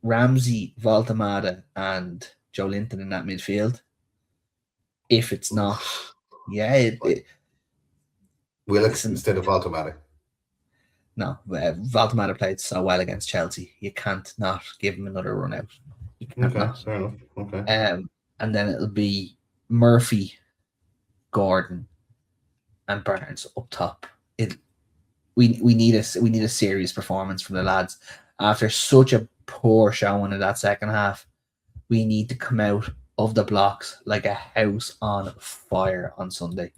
Ramsey, Voltemada, and Joe Linton in that midfield. If it's not, Willox instead of Voltemada. No, Voltemada played so well against Chelsea. You can't not give him another run out. You can't not. Fair enough. Okay. And then it'll be Murphy, Gordon, and Barnes up top. We need a serious performance from the lads after such a poor showing in that second half. We need to come out of the blocks like a house on fire on Sunday.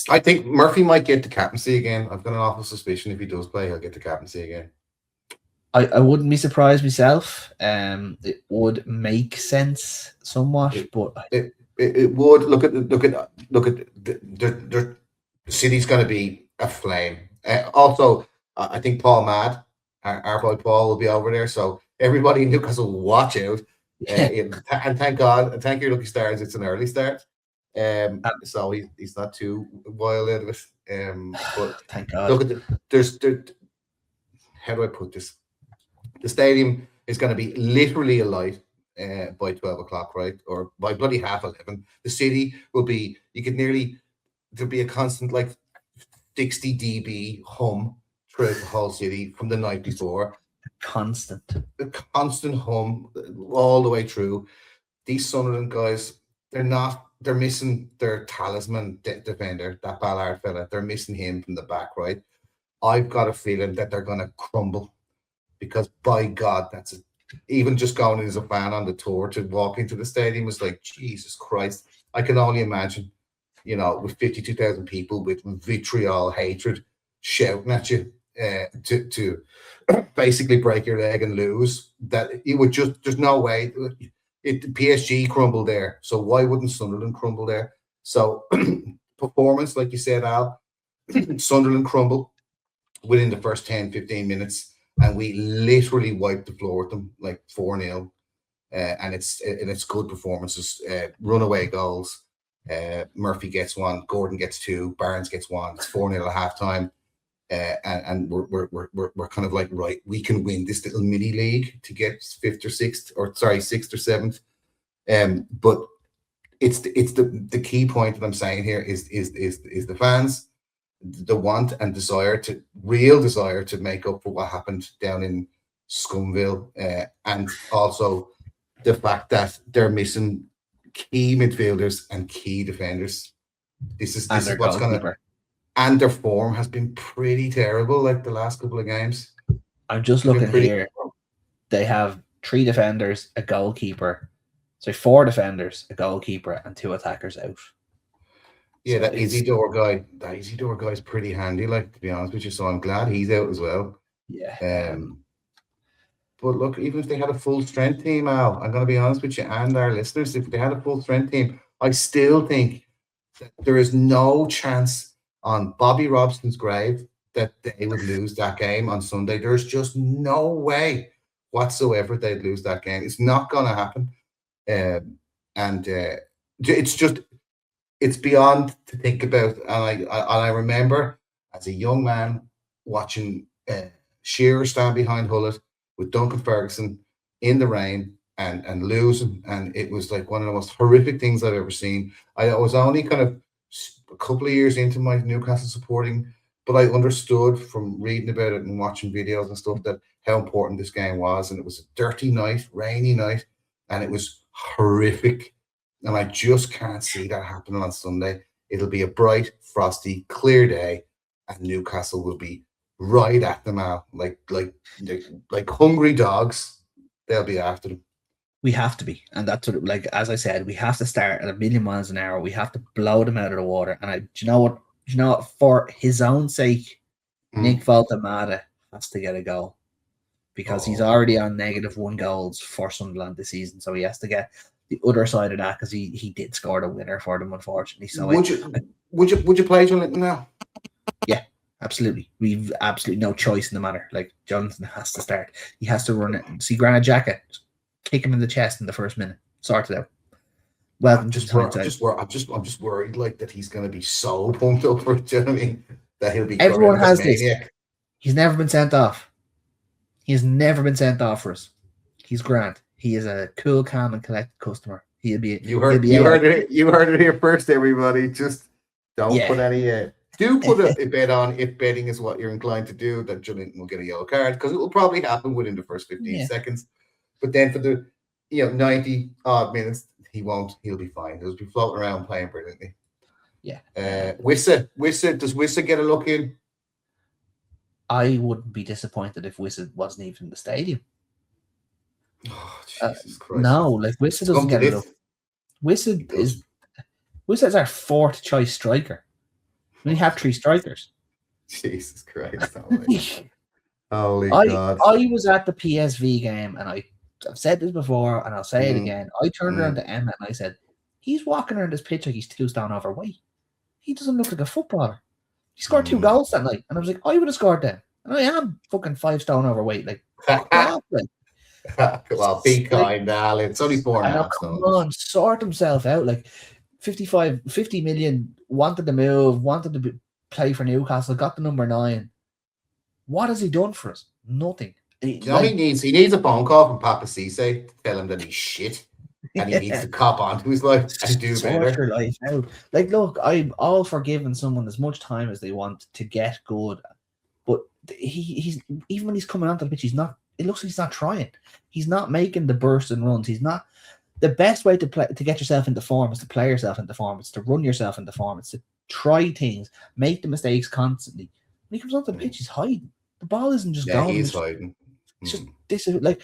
I think Murphy might get the captaincy again. I've got an awful suspicion if he does play, he'll get the captaincy again. I wouldn't be surprised myself. It would make sense somewhat, but it would. Look at the City's going to be a flame. Also, I think Paul Mad, our boy Paul, will be over there. So everybody in Newcastle, watch out. And thank God, and thank your lucky stars, it's an early start. So he's not too wild out of it. But thank God. Look at there's how do I put this? The stadium is going to be literally alight by 12 o'clock, right? Or by bloody 11:30. The city will be, there'll be a constant like 60 dB hum throughout the whole city from the night before. The constant hum all the way through. These Sunderland guys, they're missing their talisman defender, that Ballard fella. They're missing him from the back, right? I've got a feeling that they're going to crumble because, by God, even just going in as a fan on the tour to walk into the stadium was like, Jesus Christ. I can only imagine, with 52,000 people with vitriol hatred shouting at you to basically break your leg and lose, that it would just, there's no way. PSG crumbled there, so why wouldn't Sunderland crumble there? So performance, like you said, Al, Sunderland crumble within the first 10-15 minutes, and we literally wiped the floor with them like 4-0. And it's good performances, runaway goals. Murphy gets one, Gordon gets two, Barnes gets one. It's 4-0 at halftime. And we're kind of like, right, we can win this little mini league to get 6th or 7th. But it's the key point that I'm saying here is the fans, the want and real desire to make up for what happened down in Scumville, and also the fact that they're missing key midfielders and key defenders. This is what's going to. And their form has been pretty terrible, like the last couple of games. I'm just looking here. They have 3 defenders, a goalkeeper. So 4 defenders, a goalkeeper, and 2 attackers out. Yeah, so that Isidore guy is pretty handy, like, to be honest with you. So I'm glad he's out as well. Yeah. But look, even if they had a full strength team, Al, I'm going to be honest with you and our listeners, if they had a full strength team, I still think that there is no chance on Bobby Robson's grave that they would lose that game on Sunday. There's just no way whatsoever they'd lose that game. It's not going to happen. It's beyond to think about. And I remember as a young man watching Shearer stand behind Hullett with Duncan Ferguson in the rain and losing. And it was like one of the most horrific things I've ever seen. I was only kind of a couple of years into my Newcastle supporting, but I understood from reading about it and watching videos and stuff that how important this game was. And it was a dirty night, rainy night, and it was horrific. And I just can't see that happening on Sunday. It'll be a bright, frosty, clear day, and Newcastle will be right at them out, like hungry dogs. They'll be after them. We have to be, and that's what, like, as I said, we have to start at 1,000,000 miles an hour. We have to blow them out of the water. And do you know what? For his own sake, Nick Voltemada has to get a goal, because he's already on -1 goals for Sunderland this season. So he has to get the other side of that, because he did score the winner for them, unfortunately. So would you play Jonathan now? Yeah, absolutely. We've absolutely no choice in the matter. Like, Jonathan has to start. He has to run it. See Granit Xhaka, kick him in the chest in the first minute. Sort it out. Well, I'm just worried, like, that he's going to be so pumped up for it. Do you know what I mean? That he'll be. Everyone has this. He's never been sent off. He has never been sent off for us. He's grand. He is a cool, calm, and collected customer. You heard it here first, everybody. Just don't put any. Do put a bet on, if betting is what you're inclined to do, that Jonathan will get a yellow card, because it will probably happen within the first 15 seconds. But then for the 90 odd minutes, he won't. He'll be fine. He'll be floating around playing brilliantly. Yeah. Wissa, does Wissa get a look in? I wouldn't be disappointed if Wissa wasn't even in the stadium. Oh, Jesus Christ. No, like, Wissa doesn't get a look. Wissa is our fourth choice striker. We have 3 strikers. Jesus Christ. Holy God. I was at the PSV game, and I've said this before, and I'll say it again. I turned around to Emma and I said, he's walking around this pitch like he's 2 stone overweight. He doesn't look like a footballer. He scored 2 goals that night, and I was like, I would have scored them. And I am fucking 5 stone overweight. Like, well, be kind, Al. It's only 4.5 stones. Come on, sort himself out. Like, 50 million, wanted to move, wanted to play for Newcastle, got the number 9. What has he done for us? Nothing. He needs a phone call from Papa Cisse to tell him that he's shit, and he needs to cop onto his life and do better. Life out. Like, look, I'm all for giving someone as much time as they want to get good, but he's even when he's coming onto the pitch, he's not. It looks like he's not trying. He's not making the bursts and runs. He's not. The best way to get yourself into form is to play yourself into form. It's to run yourself into form. It's to try things, make the mistakes constantly. When he comes onto the pitch, he's hiding. The ball isn't just going. He's hiding. It's just this, like,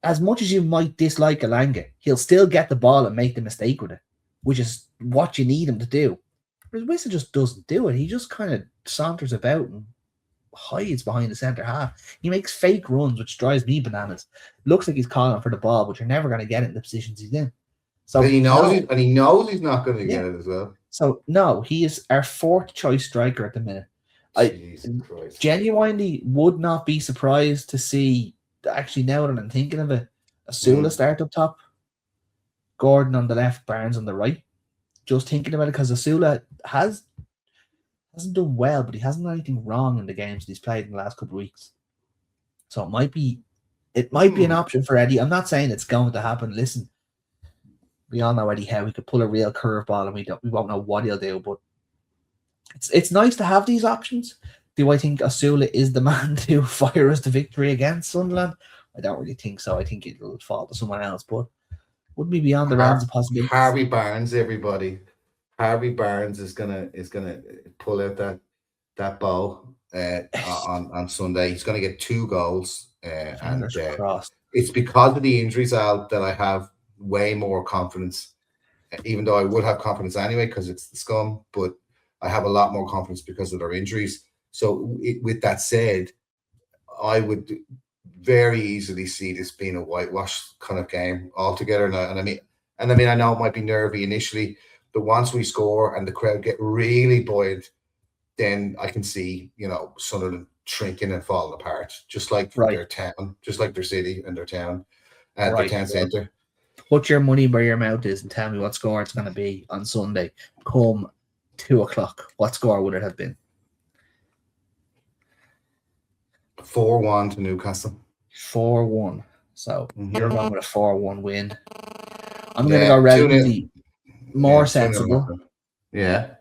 as much as you might dislike Elanga, he'll still get the ball and make the mistake with it, which is what you need him to do. Whereas Wissa just doesn't do it. He just kind of saunters about and hides behind the centre half. He makes fake runs, which drives me bananas. Looks like he's calling for the ball, but you're never going to get it in the positions he's in. So he knows he's not going to get it as well. So no, he is our 4th choice striker at the minute. I genuinely would not be surprised to see, actually, now that I'm thinking of it, Asula start up top, Gordon on the left, Barnes on the right. Just thinking about it, because Asula hasn't done well, but he hasn't done anything wrong in the games that he's played in the last couple of weeks. So it might be an option for Eddie. I'm not saying it's going to happen. Listen, we all know Eddie Howe. We could pull a real curveball, and we won't know what he'll do, but it's nice to have these options. Do I think Asula is the man to fire us to victory against Sunderland? I don't really think so. I think it'll fall to someone else, but wouldn't be beyond the realms of possibility. Harvey Barnes, everybody. Harvey Barnes is gonna pull out that ball on Sunday. He's gonna get 2 goals, and it's because of the injuries, Al, that I have way more confidence. Even though I would have confidence anyway, because it's the scum, but I have a lot more confidence because of their injuries. So with that said, I would very easily see this being a whitewash kind of game altogether. And I mean, I know it might be nervy initially, but once we score and the crowd get really buoyant, then I can see, Sunderland shrinking and falling apart, just like their town, just like their city and their town, their town centre. Put your money where your mouth is and tell me what score it's going to be on Sunday. Come 2:00. What score would it have been? 4-1 to Newcastle. 4-1. So you're going with a 4-1 win. I'm going to go relatively more sensible. Yeah.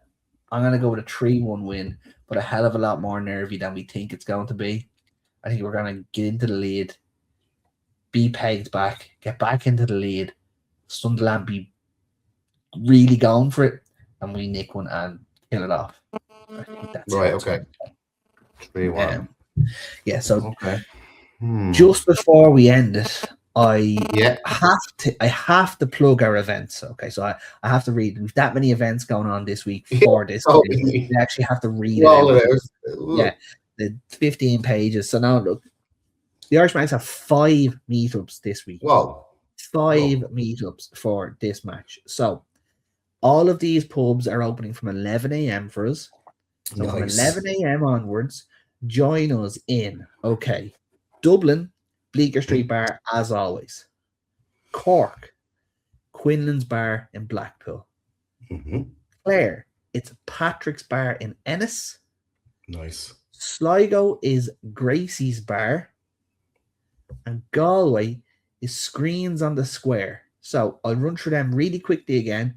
I'm going to go with a 3-1 win, but a hell of a lot more nervy than we think it's going to be. I think we're going to get into the lead, be pegged back, get back into the lead, Sunderland be really going for it, and we nick one and kill it off. I think that's Right, okay. 3-1. Yeah, so okay. Just before we end it, I Yeah. have to plug our events. Okay, so I have to read. We've that many events going on this week Yeah. for this. Oh, We actually have to read all it. of those. Yeah, the 15 pages. So now look, the Irish Mags have 5 meetups this week. Wow. 5 meetups for this match. So all of these pubs are opening from 11 a.m. for us. So from 11 a.m. onwards, join us in, okay, Dublin, Bleecker Street Bar, as always. Cork, Quinlan's Bar in Blackpool. Clare, it's Patrick's Bar in Ennis. Nice. Sligo is Gracie's Bar. And Galway is Screens on the Square. So I'll run through them really quickly again.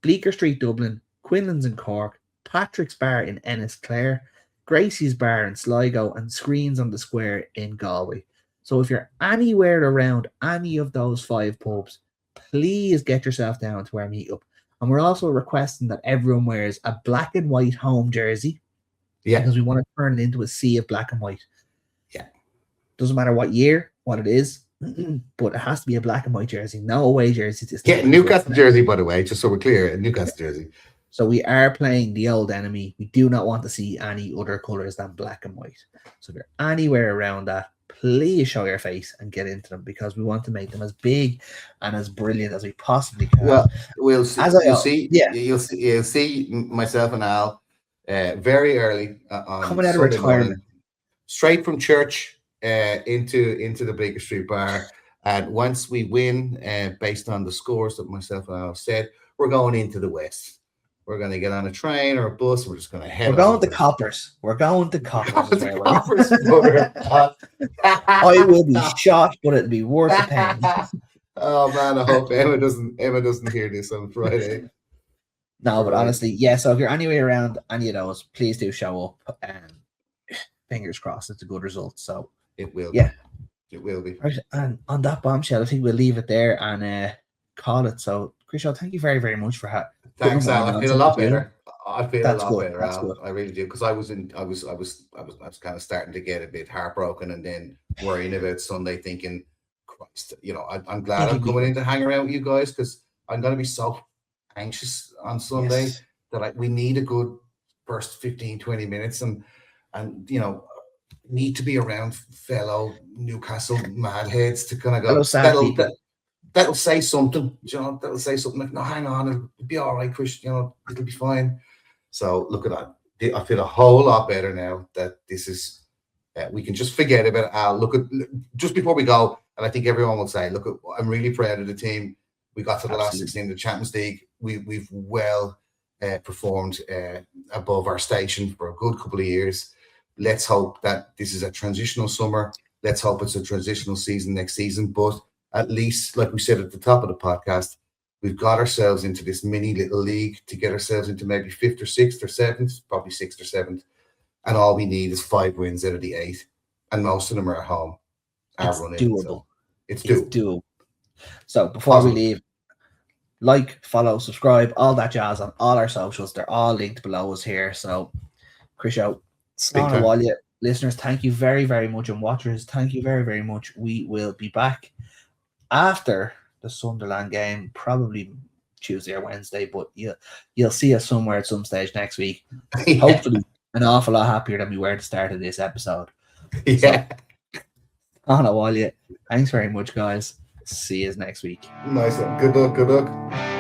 Bleecker Street, Dublin, Quinlan's in Cork, Patrick's Bar in Ennis, Clare, Gracie's Bar in Sligo, and Screens on the Square in Galway. So if you're anywhere around any of those 5 pubs, please get yourself down to our meetup. And we're also requesting that everyone wears a black and white home jersey. Yeah. Because we want to turn it into a sea of black and white. Yeah. Doesn't matter what year, what it is, but it has to be a black and white jersey. No away jerseys. Yeah, Newcastle jersey, by the way, just so we're clear, a Newcastle jersey. So we are playing the old enemy. We do not want to see any other colours than black and white. So if you're anywhere around that, please show your face and get into them, because we want to make them as big and as brilliant as we possibly can. Well, we'll see. You'll see myself and Al very early on coming out of Sunday retirement, morning, straight from church into the Bleecker Street Bar. And once we win, based on the scores that myself and Al said, we're going into the West. We're going to get on a train or a bus. We're just going to head. We're going to Coppers. We're going to Coppers. I will be shot, but it'll be worth the pain. Oh man, I hope Emma doesn't hear this on Friday. No, but honestly, yeah. So if you're anywhere around any of those, please do show up. And fingers crossed, it's a good result. So it will. Yeah, it will be. Right, and on that bombshell, I think we'll leave it there and call it. So, Christian, thank you very, very much for having. Thanks, Al. I feel a lot better. I feel a lot better, Al. Good. I really do, because I was kind of starting to get a bit heartbroken, and then worrying about Sunday, thinking, Christ, I'm glad I'm coming in to hang around with you guys, because I'm going to be so anxious on Sunday that we need a good first 15-20 minutes, and need to be around fellow Newcastle madheads to kind of go. That'll say something, that'll say something like, no, hang on, it'll be all right, Chris, it'll be fine. So look at that. I feel a whole lot better now that this is, we can just forget about it. Look at, just before we go, and I think everyone will say, look, I'm really proud of the team. We got to the last 16 of the Champions League. We've well performed above our station for a good couple of years. Let's hope that this is a transitional summer. Let's hope it's a transitional season next season, but at least, like we said at the top of the podcast, we've got ourselves into this mini little league to get ourselves into maybe 5th or 6th or 7th, probably 6th or 7th. And all we need is 5 wins out of the 8. And most of them are at home. It's doable. So it's doable. So before we leave, like, follow, subscribe, all that jazz on all our socials. They're all linked below us here. So, Chris, listeners, thank you very, very much. And watchers, thank you very, very much. We will be back after the Sunderland game, probably Tuesday or Wednesday, but you'll see us somewhere at some stage next week. Hopefully an awful lot happier than we were at the start of this episode. Yeah. So, thanks very much, guys. See you next week. Nice one. Good luck.